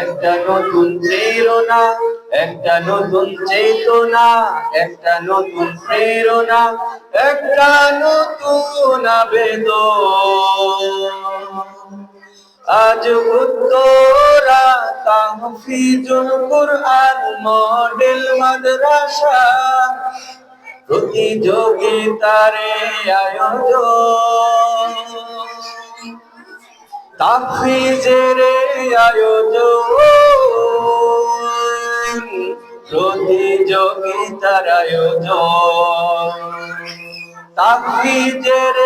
একটা নতুন প্রেরণা, একটা নতুন চেতনা, একটা নতুন প্রেরণা, একটা নতুন আবেদন। আজ উত্তরা তাহফিজুল কুরআন মডেল মাদ্রাসা প্রতিযোগিতার আয়োজন, তাহফিজের আয়োজন, প্রতিযোগিতার আয়োজন, তাহফিজের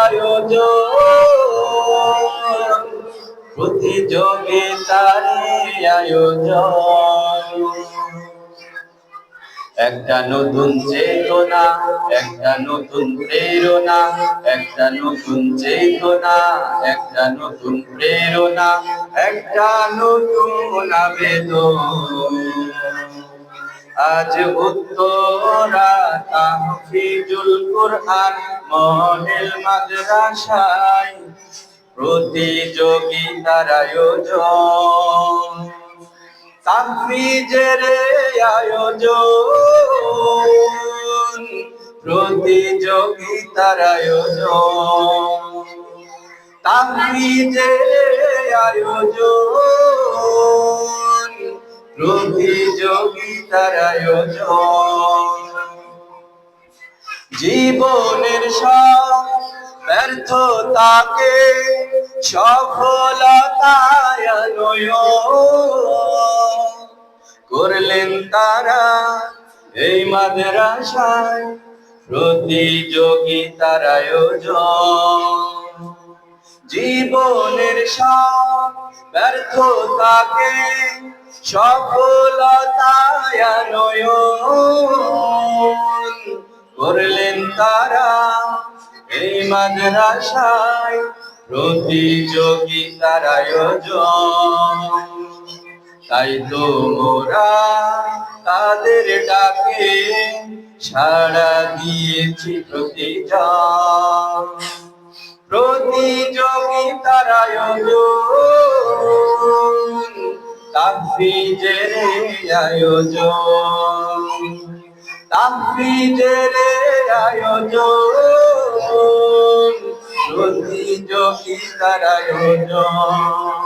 আয়োজন, প্রতিযোগিতার আয়োজন। একটা নতুন চেতনা, একটা নতুন প্রেরণা, একটা নতুন চেতনা, একটা নতুন প্রেরণা, একটা নতুন আবেদন। আজ উত্তরা তাহফিজুল কুরআন মডেল মাদ্রাসায় প্রতিযোগিতার আয়োজন, তাহফিজের আয়োজন, প্রতিযোগিতার আয়োজন, তাহফিজের আয়োজন, প্রতিযোগিতার আয়োজন। জীবনের সব ব্যর্থতাকে সফলতায় আনয়ন করলেন তারা এই মাদ্রাসায় প্রতিযোগিতার আয়োজন। জীবনের সব ব্যর্থতাকে সফলতায় আনয়ন করলেন তারা এই মাদ্রাসায় প্রতিযোগিতার আয়োজন। তাই তো মোরা তাদের ডাকে সাড়া দিয়েছি প্রতিজন, প্রতিযোগিতার আয়োজন, তাহফিজের আয়োজন, তাহফিজের আয়োজন, প্রতিযোগিতার আয়োজন।